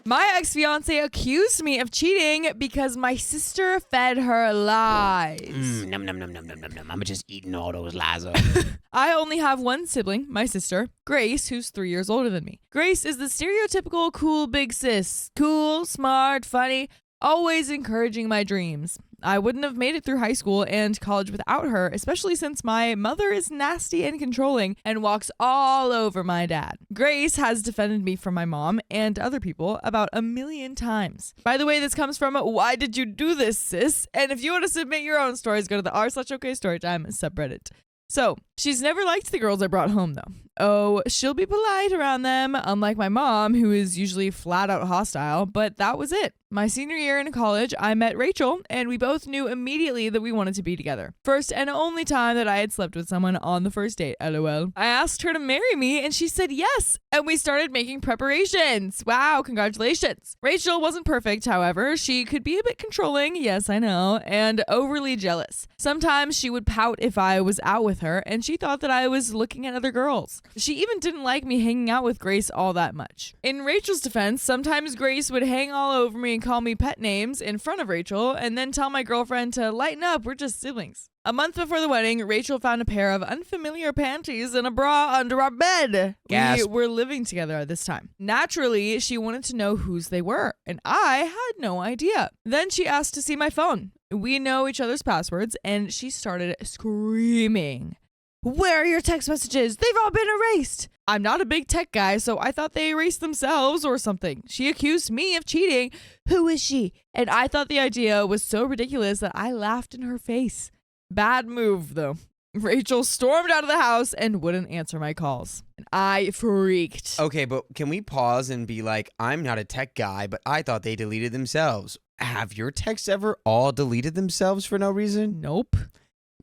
My ex-fiancée accused me of cheating because my sister fed her lies. Num, num, num, num, num, num, num. I'm just eating all those lies up. I only have one sibling, my sister, Grace, who's 3 years older than me. Grace is the stereotypical cool big sis. Cool, smart, funny, always encouraging my dreams. I wouldn't have made it through high school and college without her, especially since my mother is nasty and controlling and walks all over my dad. Grace has defended me from my mom and other people about 1,000,000 times. By the way, this comes from Why Did You Do This, Sis? And if you want to submit your own stories, go to the r/okstorytime subreddit. So, she's never liked the girls I brought home, though. Oh, she'll be polite around them, unlike my mom, who is usually flat out hostile, but that was it. My senior year in college, I met Rachel, and we both knew immediately that we wanted to be together. First and only time that I had slept with someone on the first date, lol. I asked her to marry me, and she said yes, and we started making preparations. Wow, congratulations. Rachel wasn't perfect, however. She could be a bit controlling, yes, I know, and overly jealous. Sometimes she would pout if I was out with her, and she thought that I was looking at other girls. She even didn't like me hanging out with Grace all that much. In Rachel's defense, sometimes Grace would hang all over me and call me pet names in front of Rachel and then tell my girlfriend to lighten up, we're just siblings. A month before the wedding, Rachel found a pair of unfamiliar panties and a bra under our bed. Gasp. We were living together at this time. Naturally, she wanted to know whose they were, and I had no idea. Then she asked to see my phone. We know each other's passwords, and she started screaming. Where are your text messages? They've all been erased. I'm not a big tech guy, so I thought they erased themselves or something. She accused me of cheating. Who is she? And I thought the idea was so ridiculous that I laughed in her face. Bad move, though. Rachel stormed out of the house and wouldn't answer my calls. And I freaked. Okay, but can we pause and be like, I'm not a tech guy, but I thought they deleted themselves. Have your texts ever all deleted themselves for no reason? Nope.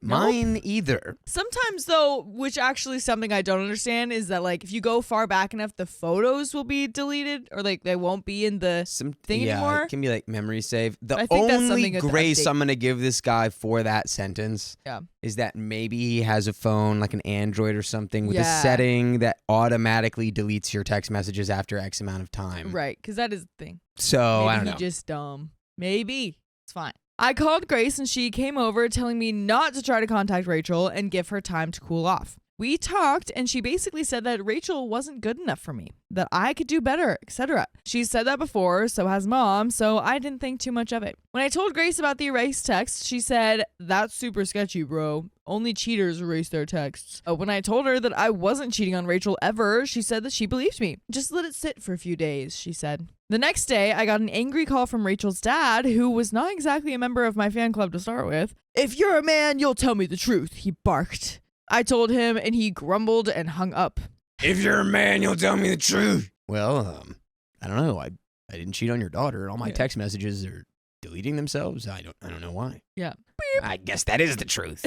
Mine either. Sometimes, though, which actually something I don't understand is that, like, if you go far back enough, the photos will be deleted or, like, they won't be in the thing anymore. It can be, like, memory save. The I think that's only something to grace update. I'm going to give this guy for that sentence is that maybe he has a phone, like an Android or something, with a setting that automatically deletes your text messages after X amount of time. Right, because that is the thing. So, Maybe I don't know. he just dumb. Maybe. It's fine. I called Grace and she came over telling me not to try to contact Rachel and give her time to cool off. We talked and she basically said that Rachel wasn't good enough for me, that I could do better, etc. She's said that before, so has mom, so I didn't think too much of it. When I told Grace about the erased text, she said, that's super sketchy, bro. Only cheaters erase their texts. When I told her that I wasn't cheating on Rachel ever, she said that she believed me. Just let it sit for a few days, she said. The next day, I got an angry call from Rachel's dad, who was not exactly a member of my fan club to start with. If you're a man, you'll tell me the truth, he barked. I told him and he grumbled and hung up. If you're a man, you'll tell me the truth. Well, I don't know. I didn't cheat on your daughter. All my text messages are deleting themselves. I don't know why. Yeah. I guess that is the truth.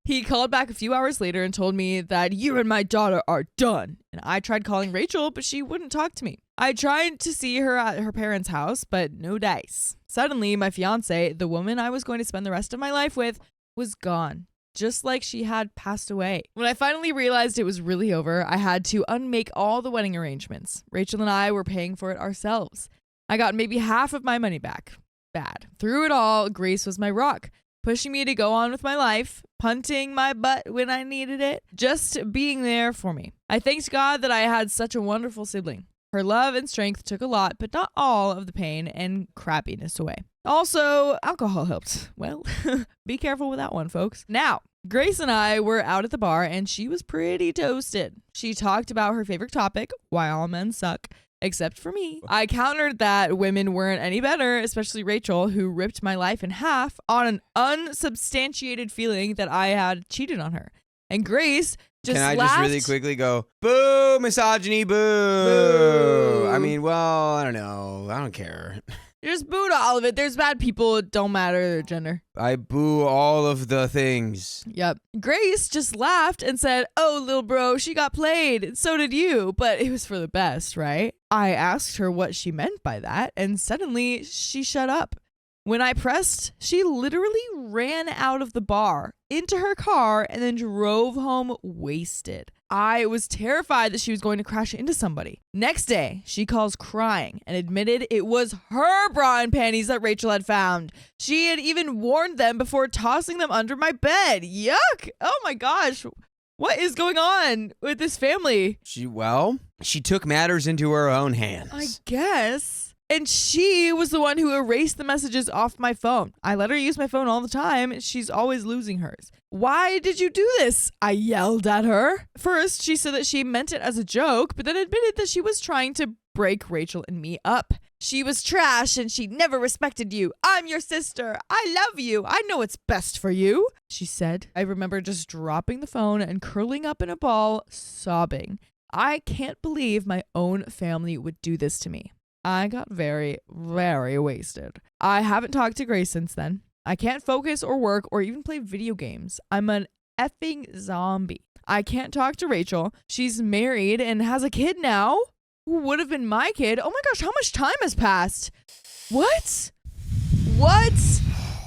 He called back a few hours later and told me that you and my daughter are done. And I tried calling Rachel, but she wouldn't talk to me. I tried to see her at her parents' house, but no dice. Suddenly, my fiance, the woman I was going to spend the rest of my life with, was gone. Just like she had passed away. When I finally realized it was really over, I had to unmake all the wedding arrangements. Rachel and I were paying for it ourselves. I got maybe half of my money back. Bad. Through it all, Grace was my rock, pushing me to go on with my life, punting my butt when I needed it, just being there for me. I thanked God that I had such a wonderful sibling. Her love and strength took a lot, but not all of the pain and crappiness away. Also, alcohol helped. Well, be careful with that one, folks. Now, Grace and I were out at the bar and she was pretty toasted. She talked about her favorite topic, why all men suck, except for me. I countered that women weren't any better, especially Rachel, who ripped my life in half on an unsubstantiated feeling that I had cheated on her. And Grace just Can I laughed. just really quickly go, boo, misogyny, boo. I mean, well, I don't know. I don't care. Just boo to all of it. There's bad people. It don't matter their gender. I boo all of the things. Yep. Grace just laughed and said, oh, little bro, she got played. And so did you. But it was for the best, right? I asked her what she meant by that. And suddenly she shut up. When I pressed, she literally ran out of the bar into her car and then drove home wasted. I was terrified that she was going to crash into somebody. Next day, she calls crying and admitted it was her bra and panties that Rachel had found. She had even warned them before tossing them under my bed. Yuck! Oh my gosh. What is going on with this family? She took matters into her own hands. I guess. And she was the one who erased the messages off my phone. I let her use my phone all the time. She's always losing hers. Why did you do this? I yelled at her. First, she said that she meant it as a joke, but then admitted that she was trying to break Rachel and me up. She was trash and she never respected you. I'm your sister. I love you. I know what's best for you, she said. I remember just dropping the phone and curling up in a ball, sobbing. I can't believe my own family would do this to me. I got very, very wasted. I haven't talked to Grace since then. I can't focus or work or even play video games. I'm an effing zombie. I can't talk to Rachel. She's married and has a kid now who would have been my kid. Oh my gosh, how much time has passed? What?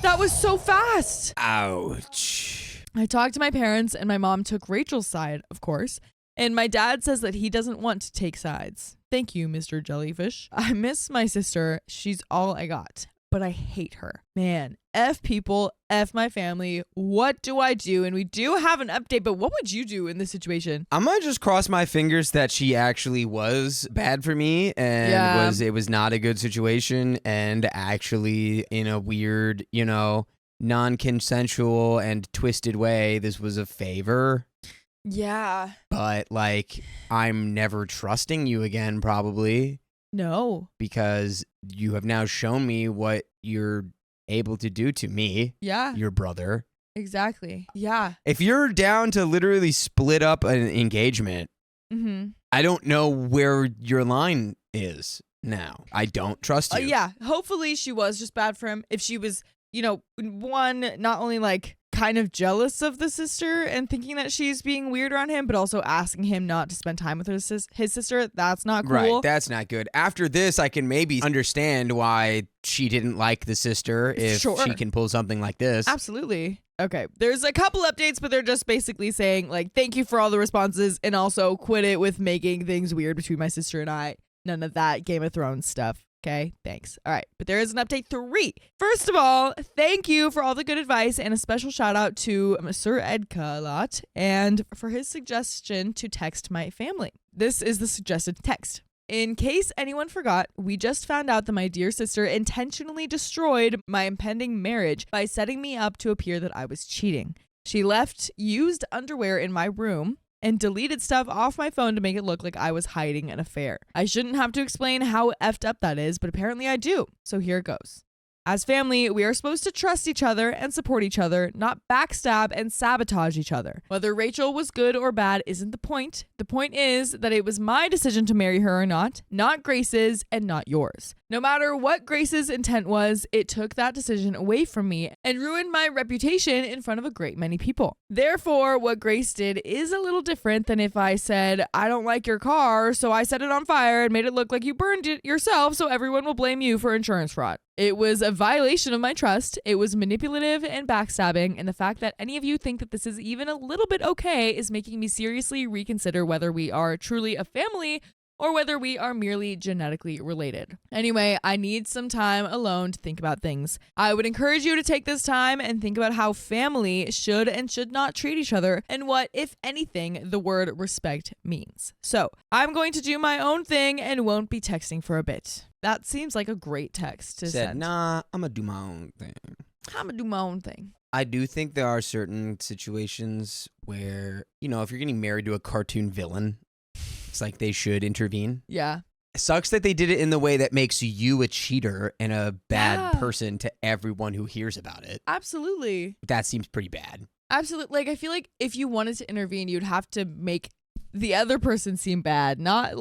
That was so fast. Ouch. I talked to my parents and my mom took Rachel's side, of course. And my dad says that he doesn't want to take sides. Thank you, Mr. Jellyfish. I miss my sister. She's all I got. But I hate her. Man, F people, F my family. What do I do? And we do have an update, but what would you do in this situation? I'm going to just cross my fingers that she actually was bad for me and it was not a good situation and actually in a weird, non-consensual and twisted way, this was a favor. Yeah. But I'm never trusting you again, probably. No. Because you have now shown me what you're able to do to me. Yeah. Your brother. Exactly. Yeah. If you're down to literally split up an engagement, I don't know where your line is now. I don't trust you. Yeah. Hopefully she was just bad for him. If she was, one, not only kind of jealous of the sister and thinking that she's being weird around him, but also asking him not to spend time with his sister. That's not cool. Right, that's not good. After this, I can maybe understand why she didn't like the sister if she can pull something like this. Absolutely. Okay, there's a couple updates, but they're just basically saying, thank you for all the responses, and also quit it with making things weird between my sister and I. None of that Game of Thrones stuff. Okay, thanks. All right, but there is an update 3. First of all, thank you for all the good advice and a special shout out to Sir Edka a lot and for his suggestion to text my family. This is the suggested text. In case anyone forgot, we just found out that my dear sister intentionally destroyed my impending marriage by setting me up to appear that I was cheating. She left used underwear in my room and deleted stuff off my phone to make it look like I was hiding an affair. I shouldn't have to explain how effed up that is, but apparently I do. So here it goes. As family, we are supposed to trust each other and support each other, not backstab and sabotage each other. Whether Rachel was good or bad isn't the point. The point is that it was my decision to marry her or not Grace's and not yours. No matter what Grace's intent was, it took that decision away from me and ruined my reputation in front of a great many people. Therefore, what Grace did is a little different than if I said, I don't like your car, so I set it on fire and made it look like you burned it yourself so everyone will blame you for insurance fraud. It was a violation of my trust. It was manipulative and backstabbing, and the fact that any of you think that this is even a little bit okay is making me seriously reconsider whether we are truly a family or whether we are merely genetically related. Anyway, I need some time alone to think about things. I would encourage you to take this time and think about how family should and should not treat each other and what, if anything, the word respect means. So, I'm going to do my own thing and won't be texting for a bit. That seems like a great text to send. Nah, I'm gonna do my own thing. I'm gonna do my own thing. I do think there are certain situations where, if you're getting married to a cartoon villain, it's like they should intervene. Yeah. It sucks that they did it in the way that makes you a cheater and a bad person to everyone who hears about it. Absolutely. That seems pretty bad. Absolutely. I feel like if you wanted to intervene, you'd have to make the other person seem bad, not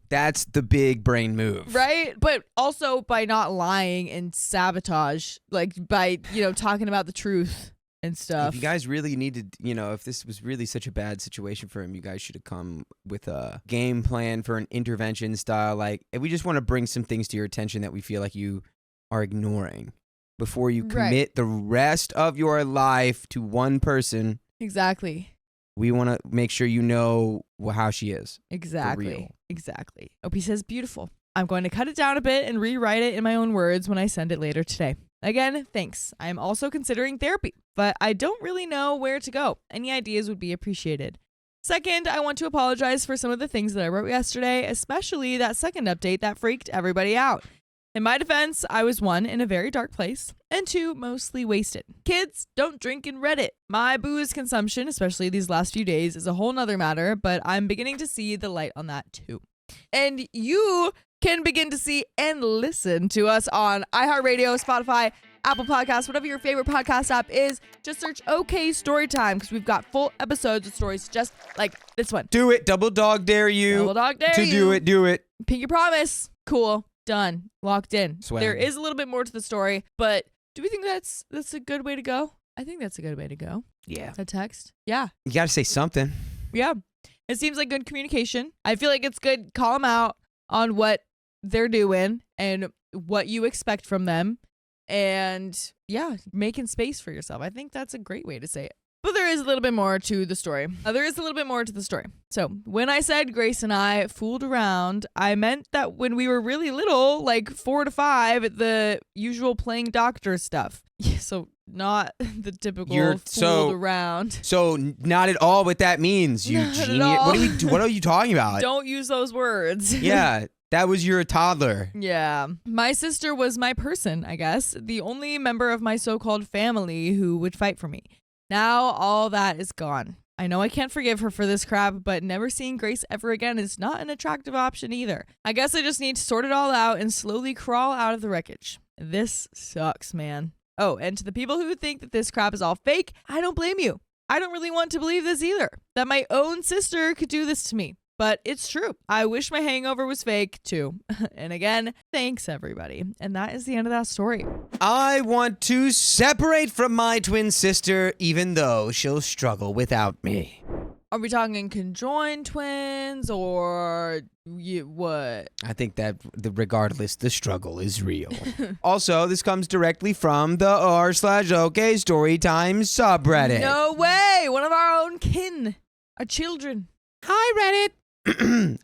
That's the big brain move. Right? But also by not lying and sabotage, by, talking about the truth and stuff. If you guys really needed, if this was really such a bad situation for him, you guys should have come with a game plan for an intervention style. If we just want to bring some things to your attention that we feel like you are ignoring before you commit the rest of your life to one person. Exactly. We want to make sure you know how she is. Exactly. OP says, beautiful. I'm going to cut it down a bit and rewrite it in my own words when I send it later today. Again, thanks. I am also considering therapy, but I don't really know where to go. Any ideas would be appreciated. Second, I want to apologize for some of the things that I wrote yesterday, especially that second update that freaked everybody out. In my defense, I was 1, in a very dark place, and 2, mostly wasted. Kids, don't drink and Reddit. My booze consumption, especially these last few days, is a whole nother matter, but I'm beginning to see the light on that too. And you can begin to see and listen to us on iHeartRadio, Spotify, Apple Podcasts, whatever your favorite podcast app is. Just search OK Storytime because we've got full episodes of stories just like this one. Do it. Double dog dare you. Double dog dare to you. Do it. Pinky promise. Cool. Done. Locked in. Swag. There is a little bit more to the story, but do we think that's a good way to go? I think that's a good way to go. Yeah. A text? Yeah. You got to say something. Yeah. It seems like good communication. I feel like it's good. Call them out on what they're doing and what you expect from them. And yeah, making space for yourself. I think that's a great way to say it. But there is a little bit more to the story. So when I said Grace and I fooled around, I meant that when we were really little, like 4 to 5, the usual playing doctor stuff. Yeah, so not the typical fooled around. So not at all what that means, you genius. What are you talking about? Don't use those words. Yeah. That was your toddler. Yeah. My sister was my person, I guess. The only member of my so-called family who would fight for me. Now all that is gone. I know I can't forgive her for this crap, but never seeing Grace ever again is not an attractive option either. I guess I just need to sort it all out and slowly crawl out of the wreckage. This sucks, man. Oh, and to the people who think that this crap is all fake, I don't blame you. I don't really want to believe this either, that my own sister could do this to me. But it's true. I wish my hangover was fake too. And again, thanks everybody. And that is the end of that story. I want to separate from my twin sister, even though she'll struggle without me. Are we talking conjoined twins or what? I think that regardless, the struggle is real. Also, this comes directly from the r/OK Storytime subreddit. No way. One of our own kin. Our children. Hi, Reddit.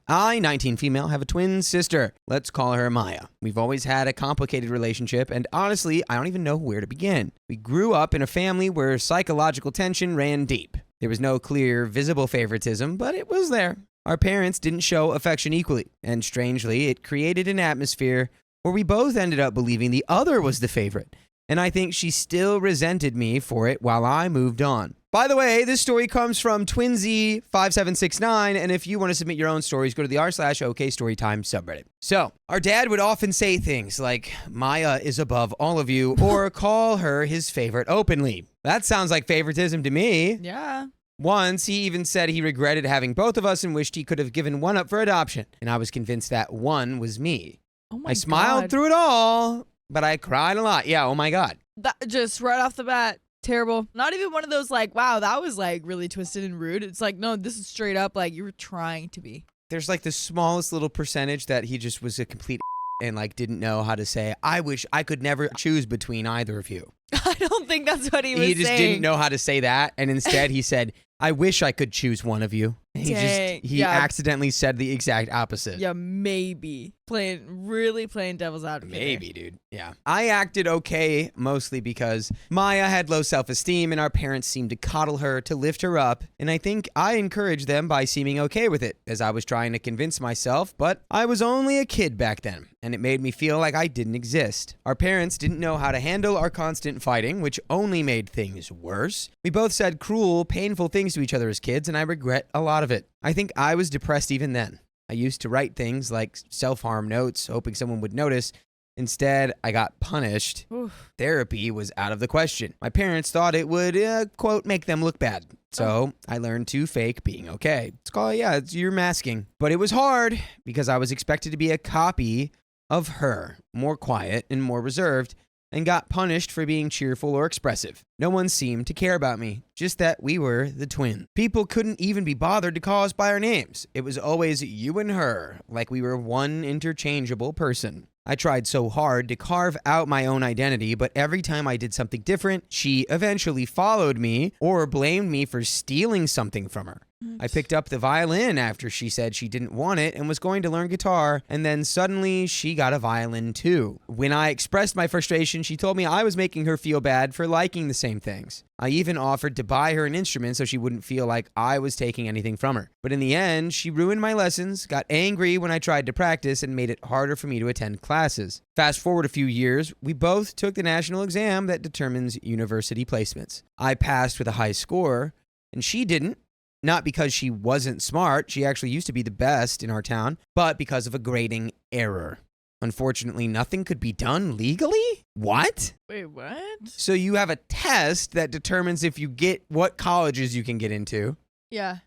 I, 19 female, have a twin sister. Let's call her Maya. We've always had a complicated relationship, and honestly, I don't even know where to begin. We grew up in a family where psychological tension ran deep. There was no clear, visible favoritism, but it was there. Our parents didn't show affection equally, and strangely, it created an atmosphere where we both ended up believing the other was the favorite. And I think she still resented me for it while I moved on. By the way, this story comes from Twinsy5769, and if you want to submit your own stories, go to the r/OK Storytime subreddit. So, our dad would often say things like, Maya is above all of you, or call her his favorite openly. That sounds like favoritism to me. Yeah. Once, he even said he regretted having both of us and wished he could have given one up for adoption, and I was convinced that one was me. Oh my God. I smiled through it all, but I cried a lot. Yeah, oh my God. That just right off the bat. Terrible. Not even one of those like, wow, that was like really twisted and rude. It's like, no, this is straight up like you were trying to be. There's like the smallest little percentage that he just was a complete and like didn't know how to say, I wish I could never choose between either of you. I don't think that's what he was saying. He just didn't know how to say that. And instead he said, I wish I could choose one of you. He accidentally said the exact opposite. Yeah, maybe. Really playing devil's advocate. Maybe, dude. Yeah. I acted okay, mostly because Maya had low self-esteem and our parents seemed to coddle her to lift her up. And I think I encouraged them by seeming okay with it, as I was trying to convince myself, but I was only a kid back then, and it made me feel like I didn't exist. Our parents didn't know how to handle our constant fighting, which only made things worse. We both said cruel, painful things to each other as kids, and I regret a lot of it. I think I was depressed even then. I used to write things like self-harm notes, hoping someone would notice. Instead, I got punished. Oof. Therapy was out of the question. My parents thought it would, quote, make them look bad. So I learned to fake being okay. You're masking. But it was hard because I was expected to be a copy of her, more quiet and more reserved, and got punished for being cheerful or expressive. No one seemed to care about me, just that we were the twins. People couldn't even be bothered to call us by our names. It was always you and her, like we were one interchangeable person. I tried so hard to carve out my own identity, but every time I did something different, she eventually followed me or blamed me for stealing something from her. I picked up the violin after she said she didn't want it and was going to learn guitar, and then suddenly she got a violin too. When I expressed my frustration, she told me I was making her feel bad for liking the same things. I even offered to buy her an instrument so she wouldn't feel like I was taking anything from her. But in the end, she ruined my lessons, got angry when I tried to practice, and made it harder for me to attend classes. Fast forward a few years, we both took the national exam that determines university placements. I passed with a high score, and she didn't. Not because she wasn't smart, she actually used to be the best in our town, but because of a grading error. Unfortunately, nothing could be done legally? What? Wait, what? So you have a test that determines if you get what colleges you can get into. Yeah.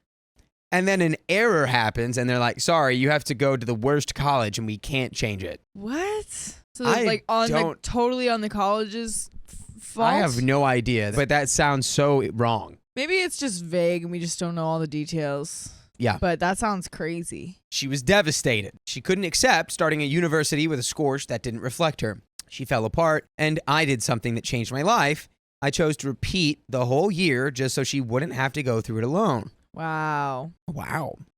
And then an error happens and they're like, sorry, you have to go to the worst college and we can't change it. What? So like totally on the college's fault? I have no idea, but that sounds so wrong. Maybe it's just vague and we just don't know all the details. Yeah. But that sounds crazy. She was devastated. She couldn't accept starting a university with a score that didn't reflect her. She fell apart, and I did something that changed my life. I chose to repeat the whole year just so she wouldn't have to go through it alone. Wow.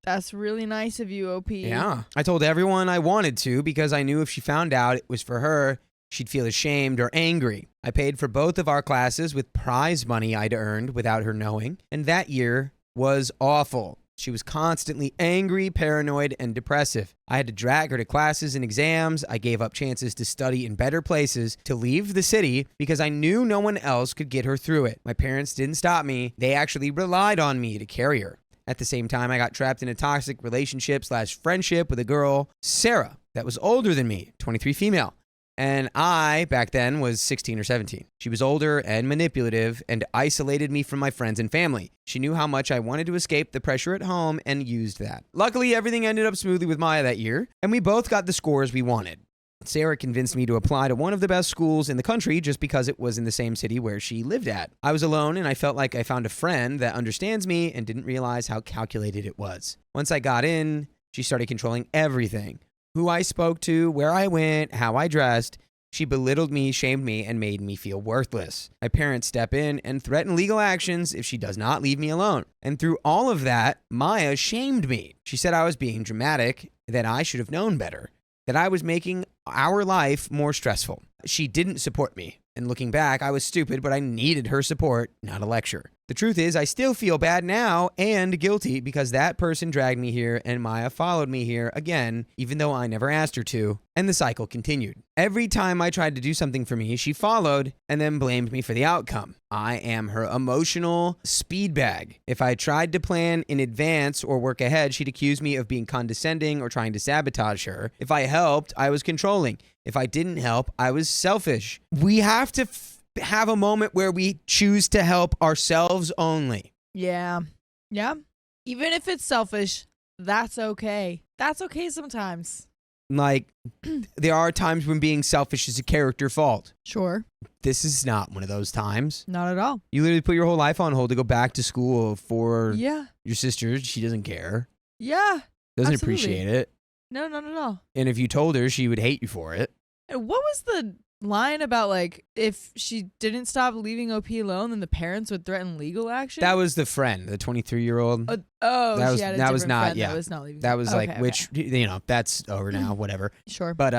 That's really nice of you, OP. Yeah. I told everyone I wanted to because I knew if she found out it was for her, she'd feel ashamed or angry. I paid for both of our classes with prize money I'd earned without her knowing, and that year was awful. She was constantly angry, paranoid, and depressive. I had to drag her to classes and exams. I gave up chances to study in better places, to leave the city, because I knew no one else could get her through it. My parents didn't stop me. They actually relied on me to carry her. At the same time, I got trapped in a toxic relationship/friendship with a girl, Sarah, that was older than me, 23 female. And I, back then, was 16 or 17. She was older and manipulative and isolated me from my friends and family. She knew how much I wanted to escape the pressure at home and used that. Luckily, everything ended up smoothly with Maya that year, and we both got the scores we wanted. Sarah convinced me to apply to one of the best schools in the country just because it was in the same city where she lived at. I was alone, and I felt like I found a friend that understands me and didn't realize how calculated it was. Once I got in, she started controlling everything. Who I spoke to, where I went, how I dressed. She belittled me, shamed me, and made me feel worthless. My parents step in and threaten legal actions if she does not leave me alone. And through all of that, Maya shamed me. She said I was being dramatic, that I should have known better, that I was making our life more stressful. She didn't support me. And looking back, I was stupid, but I needed her support, not a lecture. The truth is, I still feel bad now and guilty because that person dragged me here and Maya followed me here again, even though I never asked her to, and the cycle continued. Every time I tried to do something for me, she followed and then blamed me for the outcome. I am her emotional speed bag. If I tried to plan in advance or work ahead, she'd accuse me of being condescending or trying to sabotage her. If I helped, I was controlling. If I didn't help, I was selfish. We have to have a moment where we choose to help ourselves only. Yeah. Even if it's selfish, that's okay. That's okay sometimes. Like, there are times when being selfish is a character fault. Sure. This is not one of those times. Not at all. You literally put your whole life on hold to go back to school for your sister. She doesn't care. Yeah. Doesn't absolutely. appreciate it. No, not at all. And if you told her, she would hate you for it. And what was the line about, like, if she didn't stop leaving OP alone, then the parents would threaten legal action? That was the friend, the 23-year-old. That was, she had a that was different not, friend yeah. that was not leaving. That was okay. which, that's over now, whatever. Sure. But,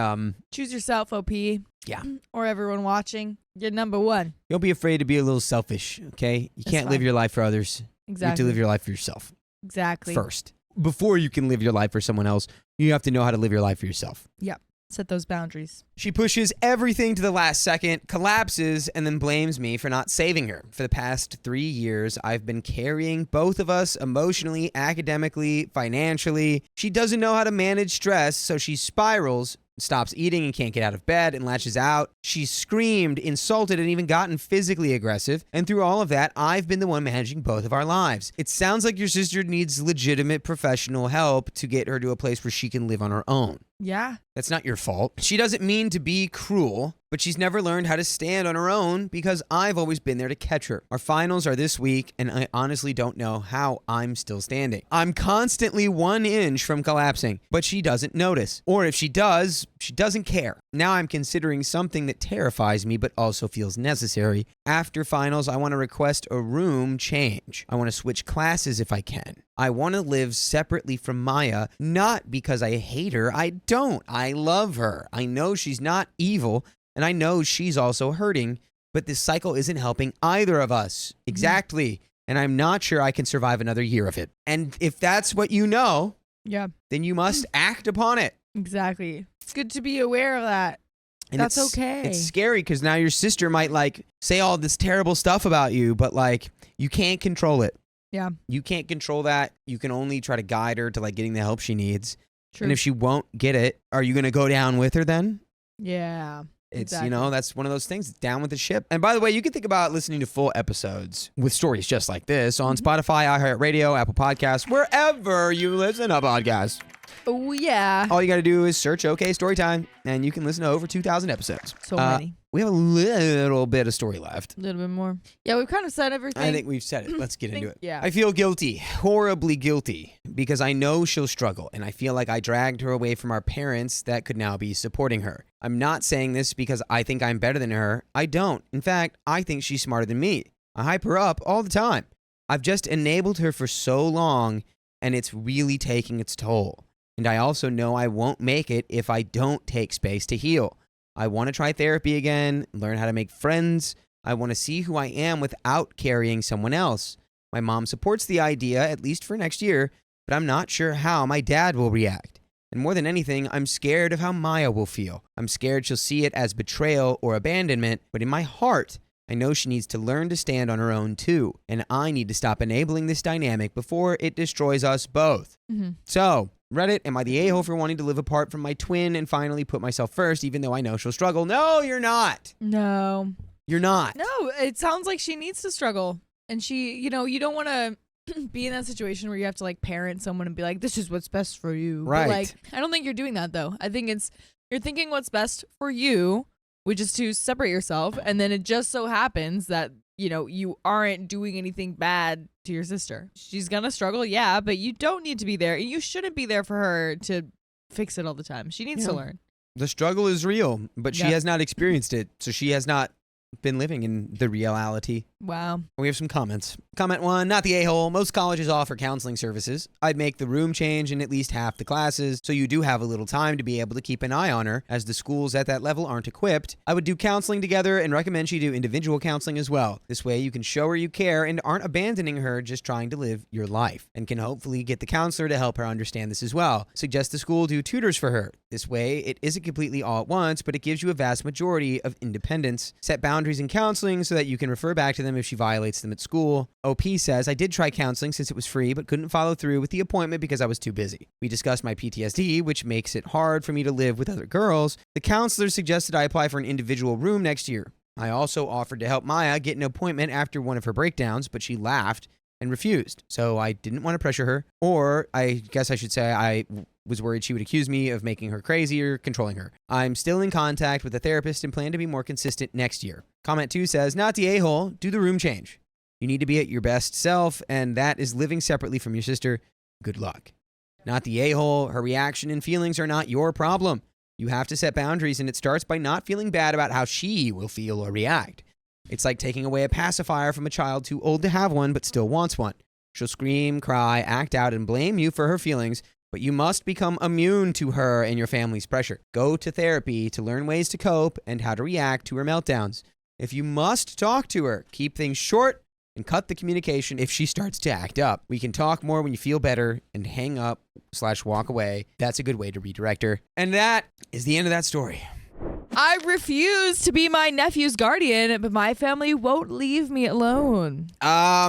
choose yourself, OP. Yeah. Or everyone watching. You're number one. Don't be afraid to be a little selfish, okay? You can't live your life for others. Exactly. You have to live your life for yourself. Exactly. First. Before you can live your life for someone else, you have to know how to live your life for yourself. Yep. Set those boundaries. She pushes everything to the last second, collapses, and then blames me for not saving her. For the past 3 years, I've been carrying both of us emotionally, academically, financially. She doesn't know how to manage stress, so she spirals, stops eating and can't get out of bed and lashes out. She's screamed, insulted, and even gotten physically aggressive. And through all of that, I've been the one managing both of our lives. It sounds like your sister needs legitimate professional help to get her to a place where she can live on her own. Yeah. That's not your fault. She doesn't mean to be cruel, but she's never learned how to stand on her own because I've always been there to catch her. Our finals are this week, and I honestly don't know how I'm still standing. I'm constantly 1 inch from collapsing, but she doesn't notice. Or if she does, she doesn't care. Now I'm considering something that terrifies me but also feels necessary. After finals, I want to request a room change. I want to switch classes if I can. I want to live separately from Maya, not because I hate her. I don't. I love her. I know she's not evil, and I know she's also hurting, but this cycle isn't helping either of us. Exactly. And I'm not sure I can survive another year of it. And if that's what you know, then you must act upon it. Exactly. It's good to be aware of that. And that's okay. It's scary because now your sister might like say all this terrible stuff about you, but like you can't control it. Yeah. You can't control that. You can only try to guide her to like getting the help she needs. True. And if she won't get it, are you going to go down with her then? Yeah. It's, exactly. you know, that's one of those things. It's down with the ship. And by the way, you can think about listening to full episodes with stories just like this on Spotify, iHeartRadio, Apple Podcasts, wherever you listen to podcasts. Oh, yeah. All you got to do is search OK Storytime, and you can listen to over 2,000 episodes. So many. We have a little bit of story left. A little bit more. Yeah, we've kind of said everything. I think we've said it. Let's get into it. Yeah. I feel guilty, horribly guilty, because I know she'll struggle, and I feel like I dragged her away from our parents that could now be supporting her. I'm not saying this because I think I'm better than her. I don't. In fact, I think she's smarter than me. I hype her up all the time. I've just enabled her for so long, and it's really taking its toll. And I also know I won't make it if I don't take space to heal. I want to try therapy again, learn how to make friends. I want to see who I am without carrying someone else. My mom supports the idea, at least for next year, but I'm not sure how my dad will react. And more than anything, I'm scared of how Maya will feel. I'm scared she'll see it as betrayal or abandonment, but in my heart, I know she needs to learn to stand on her own too, and I need to stop enabling this dynamic before it destroys us both. So, Reddit, am I the a-hole for wanting to live apart from my twin and finally put myself first, even though I know she'll struggle? No, you're not. No. You're not. No, it sounds like she needs to struggle. And she, you know, you don't want to be in that situation where you have to like parent someone and be like, this is what's best for you. Right. But, like, I don't think you're doing that though. I think you're thinking what's best for you, which is to separate yourself. And then it just so happens that, you know, you aren't doing anything bad to your sister. She's going to struggle. Yeah. But you don't need to be there. You shouldn't be there for her to fix it all the time. She needs to learn. The struggle is real, but she has not experienced it. So she has not been living in the reality. Wow. We have some comments. Comment 1, not the a-hole. Most colleges offer counseling services. I'd make the room change in at least half the classes, so you do have a little time to be able to keep an eye on her, as the schools at that level aren't equipped. I would do counseling together and recommend she do individual counseling as well. This way you can show her you care and aren't abandoning her just trying to live your life, and can hopefully get the counselor to help her understand this as well. Suggest the school do tutors for her. This way it isn't completely all at once, but it gives you a vast majority of independence. Set boundaries in counseling so that you can refer back to them if she violates them at school. OP says, I did try counseling since it was free, but couldn't follow through with the appointment because I was too busy. We discussed my PTSD, which makes it hard for me to live with other girls. The counselor suggested I apply for an individual room next year. I also offered to help Maya get an appointment after one of her breakdowns, but she laughed and refused. So I didn't want to pressure her, or I guess I should say I was worried she would accuse me of making her crazy or controlling her. I'm still in contact with a therapist and plan to be more consistent next year. Comment 2 says, not the a-hole, do the room change. You need to be at your best self, and that is living separately from your sister. Good luck. Not the a-hole, her reaction and feelings are not your problem. You have to set boundaries, and it starts by not feeling bad about how she will feel or react. It's like taking away a pacifier from a child too old to have one but still wants one. She'll scream, cry, act out, and blame you for her feelings, but you must become immune to her and your family's pressure. Go to therapy to learn ways to cope and how to react to her meltdowns. If you must talk to her, keep things short and cut the communication if she starts to act up. We can talk more when you feel better, and hang up/walk away. That's a good way to redirect her. And that is the end of that story. I refuse to be my nephew's guardian, but my family won't leave me alone.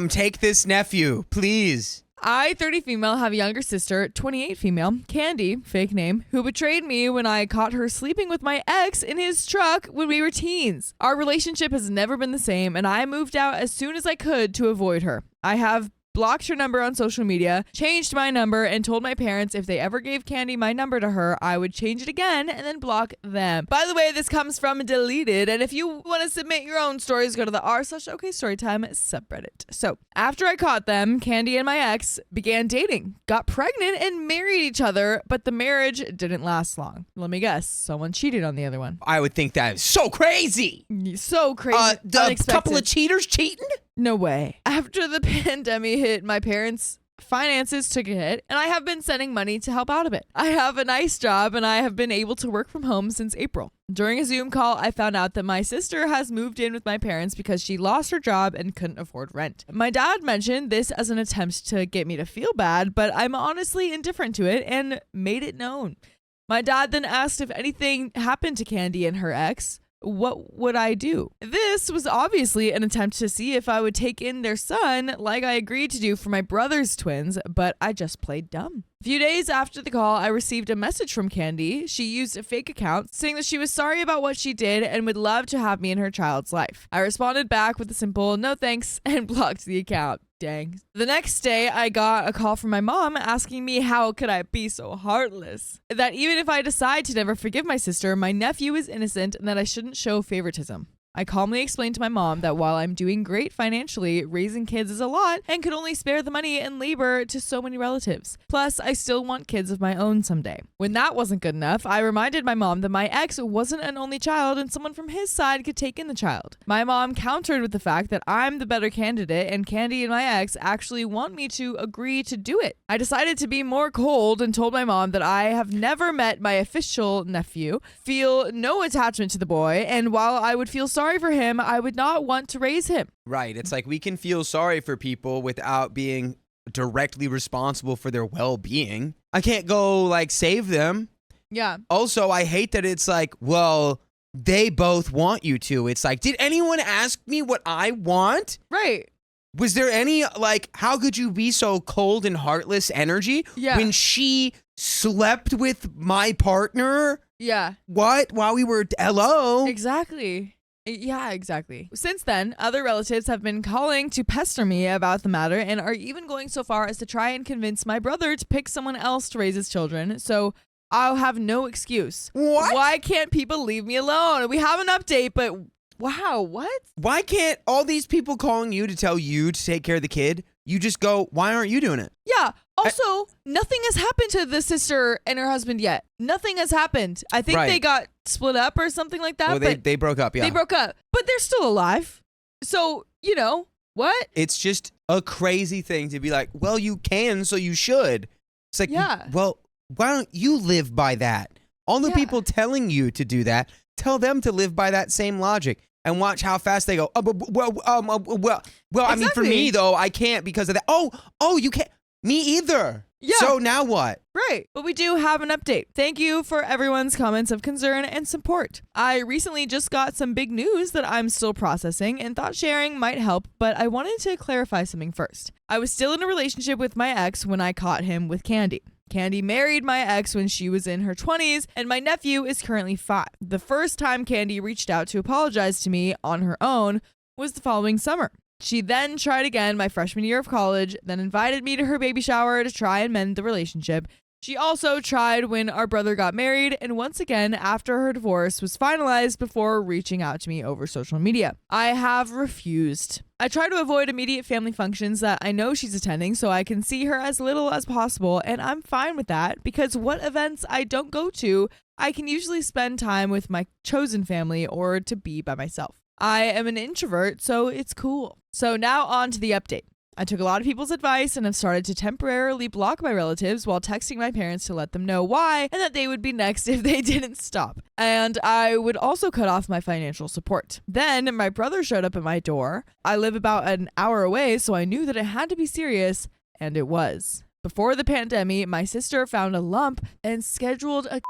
Take this nephew, please. I, 30 female, have a younger sister, 28 female, Candy, fake name, who betrayed me when I caught her sleeping with my ex in his truck when we were teens. Our relationship has never been the same, and I moved out as soon as I could to avoid her. I have blocked her number on social media, changed my number, and told my parents if they ever gave Candy my number to her, I would change it again and then block them. By the way, this comes from Deleted, and if you want to submit your own stories, go to the r/okstorytime subreddit. So, after I caught them, Candy and my ex began dating, got pregnant, and married each other, but the marriage didn't last long. Let me guess, someone cheated on the other one. I would think that is so crazy. So crazy. The Unexpected. couple of cheaters cheating? No way. After the pandemic hit, my parents' finances took a hit, and I have been sending money to help out a bit. I have a nice job, and I have been able to work from home since April. During a Zoom call, I found out that my sister has moved in with my parents because she lost her job and couldn't afford rent. My dad mentioned this as an attempt to get me to feel bad, but I'm honestly indifferent to it and made it known. My dad then asked if anything happened to Candy and her ex. What would I do? This was obviously an attempt to see if I would take in their son like I agreed to do for my brother's twins, but I just played dumb. A few days after the call, I received a message from Candy. She used a fake account saying that she was sorry about what she did and would love to have me in her child's life. I responded back with a simple no thanks and blocked the account. Dang. The next day, I got a call from my mom asking me how could I be so heartless. That even if I decide to never forgive my sister, my nephew is innocent and that I shouldn't show favoritism. I calmly explained to my mom that while I'm doing great financially, raising kids is a lot and could only spare the money and labor to so many relatives. Plus, I still want kids of my own someday. When that wasn't good enough, I reminded my mom that my ex wasn't an only child and someone from his side could take in the child. My mom countered with the fact that I'm the better candidate and Candy and my ex actually want me to agree to do it. I decided to be more cold and told my mom that I have never met my official nephew, feel no attachment to the boy, and while I would feel sorry for him, I would not want to raise him. Right. It's like we can feel sorry for people without being directly responsible for their well-being. I can't go like save them. Yeah. Also, I hate that it's like, well, they both want you to. It's like, did anyone ask me what I want? Right. Was there any, like, how could you be so cold and heartless energy when she slept with my partner? Yeah. What? While we were, hello? Exactly. Yeah, exactly. Since then, other relatives have been calling to pester me about the matter and are even going so far as to try and convince my brother to pick someone else to raise his children, so I'll have no excuse. What? Why can't people leave me alone? We have an update, but wow, what? Why can't all these people calling you to tell you to take care of the kid, you just go, why aren't you doing it? Yeah. Also, nothing has happened to the sister and her husband yet. Nothing has happened. I think they got split up or something like that. Oh, they broke up, yeah. They broke up, but they're still alive. So, you know, what? It's just a crazy thing to be like, well, you can, so you should. It's like, well, why don't you live by that? All the people telling you to do that, tell them to live by that same logic. And watch how fast they go. Well, I mean, for me, though, I can't because of that. Oh, you can't. Me either. Yeah. So now what? Right. But we do have an update. Thank you for everyone's comments of concern and support. I recently just got some big news that I'm still processing and thought sharing might help, but I wanted to clarify something first. I was still in a relationship with my ex when I caught him with Candy. Candy married my ex when she was in her 20s, and my nephew is currently 5. The first time Candy reached out to apologize to me on her own was the following summer. She then tried again my freshman year of college, then invited me to her baby shower to try and mend the relationship. She also tried when our brother got married, and once again after her divorce was finalized before reaching out to me over social media. I have refused. I try to avoid immediate family functions that I know she's attending so I can see her as little as possible, and I'm fine with that because what events I don't go to, I can usually spend time with my chosen family or to be by myself. I am an introvert, so it's cool. So now on to the update. I took a lot of people's advice and have started to temporarily block my relatives while texting my parents to let them know why and that they would be next if they didn't stop. And I would also cut off my financial support. Then my brother showed up at my door. I live about an hour away, so I knew that it had to be serious, and it was. Before the pandemic, my sister found a lump and scheduled a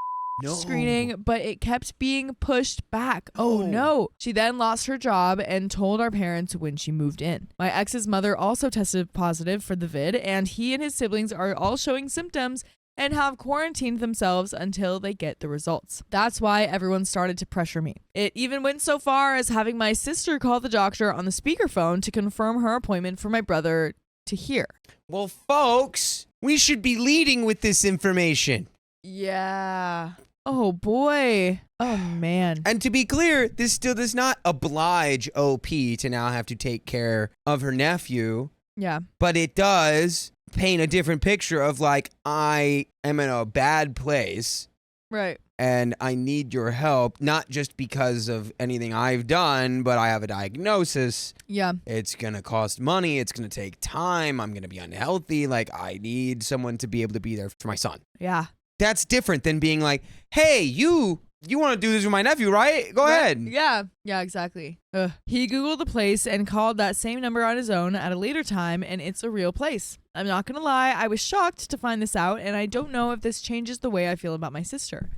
screening, but it kept being pushed back. Oh no. She then lost her job and told our parents when she moved in. My ex's mother also tested positive for the vid, and he and his siblings are all showing symptoms and have quarantined themselves until they get the results. That's why everyone started to pressure me. It even went so far as having my sister call the doctor on the speakerphone to confirm her appointment for my brother to hear. Well, folks, we should be leading with this information. Yeah. Oh, boy. Oh, man. And to be clear, this still does not oblige OP to now have to take care of her nephew. Yeah. But it does paint a different picture of like, I am in a bad place. Right. And I need your help, not just because of anything I've done, but I have a diagnosis. Yeah. It's going to cost money. It's going to take time. I'm going to be unhealthy. Like, I need someone to be able to be there for my son. Yeah. That's different than being like, hey, you want to do this with my nephew, right? Go ahead. Yeah. Yeah, exactly. He Googled the place and called that same number on his own at a later time, and it's a real place. I'm not going to lie. I was shocked to find this out, and I don't know if this changes the way I feel about my sister.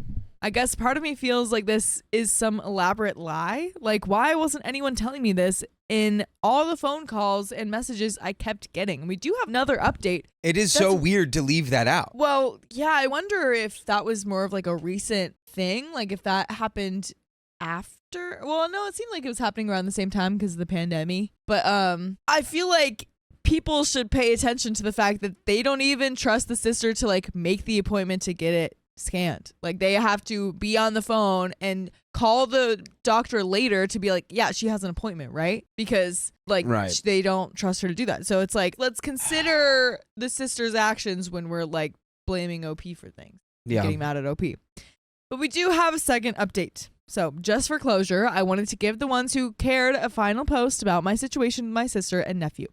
I guess part of me feels like this is some elaborate lie. Like, why wasn't anyone telling me this in all the phone calls and messages I kept getting? We do have another update. It is so weird to leave that out. Well, yeah, I wonder if that was more of like a recent thing. Like if that happened after. Well, no, it seemed like it was happening around the same time because of the pandemic. But I feel like people should pay attention to the fact that they don't even trust the sister to like make the appointment to get it scanned. Like they have to be on the phone and call the doctor later to be like, yeah, she has an appointment, right? Because like they don't trust her to do that. So it's like, let's consider the sister's actions when we're like blaming OP for things. Yeah. Getting mad at OP. But we do have a second update. So just for closure, I wanted to give the ones who cared a final post about my situation with my sister and nephew.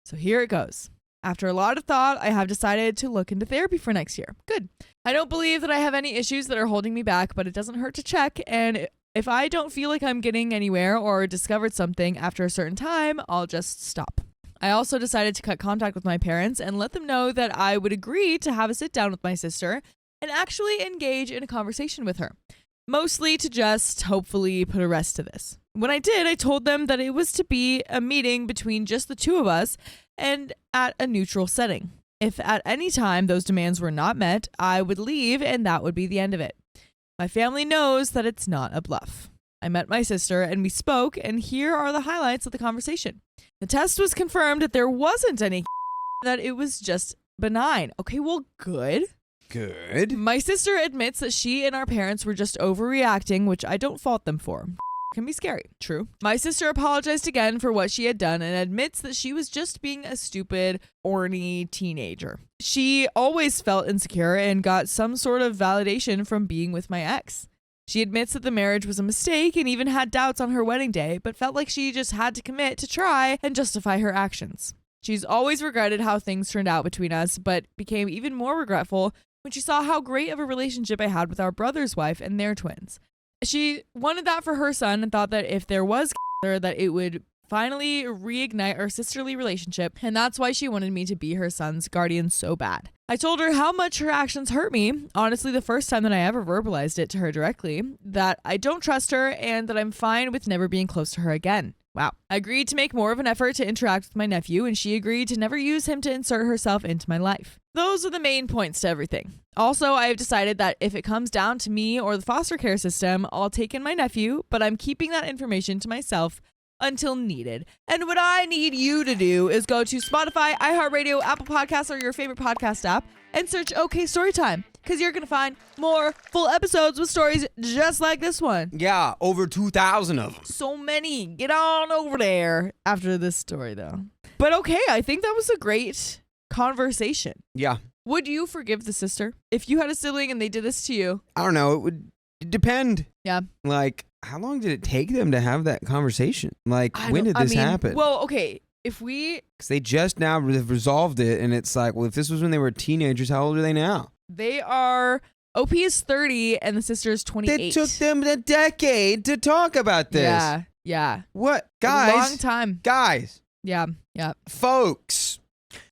So here it goes. After a lot of thought, I have decided to look into therapy for next year. Good. I don't believe that I have any issues that are holding me back, but it doesn't hurt to check. And if I don't feel like I'm getting anywhere or discovered something after a certain time, I'll just stop. I also decided to cut contact with my parents and let them know that I would agree to have a sit down with my sister and actually engage in a conversation with her. Mostly to just hopefully put a rest to this. When I did, I told them that it was to be a meeting between just the two of us and at a neutral setting. If at any time those demands were not met, I would leave and that would be the end of it. My family knows that it's not a bluff. I met my sister and we spoke, and here are the highlights of the conversation. The test was confirmed that there wasn't any that it was just benign. Okay, well, good. Good. My sister admits that she and our parents were just overreacting, which I don't fault them for. Can be scary. True. My sister apologized again for what she had done and admits that she was just being a stupid, orny teenager. She always felt insecure and got some sort of validation from being with my ex. She admits that the marriage was a mistake and even had doubts on her wedding day, but felt like she just had to commit to try and justify her actions. She's always regretted how things turned out between us, but became even more regretful when she saw how great of a relationship I had with our brother's wife and their twins. She wanted that for her son and thought that if there was that it would finally reignite our sisterly relationship, and that's why she wanted me to be her son's guardian so bad. I told her how much her actions hurt me, honestly the first time that I ever verbalized it to her directly, that I don't trust her and that I'm fine with never being close to her again. Wow. I agreed to make more of an effort to interact with my nephew, and she agreed to never use him to insert herself into my life. Those are the main points to everything. Also, I have decided that if it comes down to me or the foster care system, I'll take in my nephew, but I'm keeping that information to myself until needed. And what I need you to do is go to Spotify, iHeartRadio, Apple Podcasts, or your favorite podcast app and search Storytime, because you're going to find more full episodes with stories just like this one. Yeah, over 2,000 of them. So many. Get on over there after this story, though. But okay, I think that was a great conversation. Yeah. Would you forgive the sister if you had a sibling and they did this to you? I don't know. It would depend. Yeah. Like, how long did it take them to have that conversation? Like, when did this happen? Well, okay. If we... Because they just now resolved it, and it's like, well, if this was when they were teenagers, how old are they now? They are... OP is 30, and the sister is 28. It took them a decade to talk about this. Yeah, yeah. What? Guys. A long time. Guys. Yeah, yeah. Folks,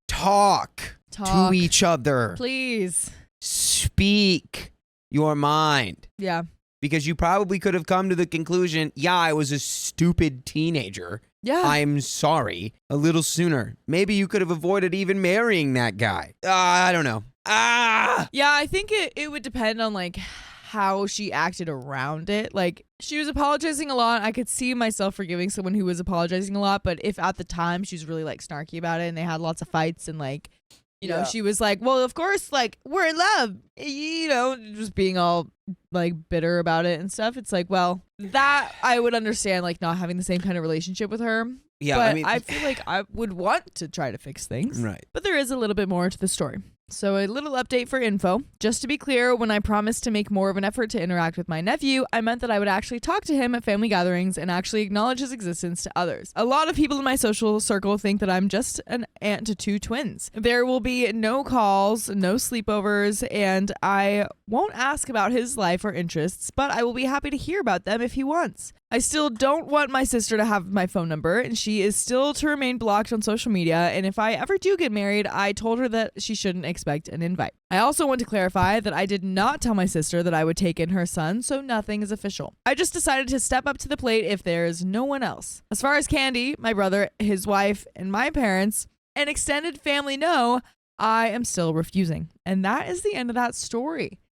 talk to each other. Please. Speak your mind. Yeah. Because you probably could have come to the conclusion, yeah, I was a stupid teenager. Yeah. I'm sorry. A little sooner. Maybe you could have avoided even marrying that guy. I don't know. Yeah, I think it would depend on like how she acted around it. Like, she was apologizing a lot. I could see myself forgiving someone who was apologizing a lot, but if at the time she was really like snarky about it and they had lots of fights and like, you know, she was like, well, of course, like, we're in love, you know, just being all like bitter about it and stuff. It's like, well, that I would understand, like, not having the same kind of relationship with her. Yeah, but I mean, I feel like I would want to try to fix things. right. But there is a little bit more to the story. So a little update for info. Just to be clear, when I promised to make more of an effort to interact with my nephew, I meant that I would actually talk to him at family gatherings and actually acknowledge his existence to others. A lot of people in my social circle think that I'm just an aunt to two twins. There will be no calls, no sleepovers, and I won't ask about his life or interests, but I will be happy to hear about them if he wants. I still don't want my sister to have my phone number, and she is still to remain blocked on social media, and if I ever do get married, I told her that she shouldn't expect an invite. I also want to clarify that I did not tell my sister that I would take in her son, so nothing is official. I just decided to step up to the plate if there is no one else. As far as Candy, my brother, his wife, and my parents, and extended family know, I am still refusing. And that is the end of that story.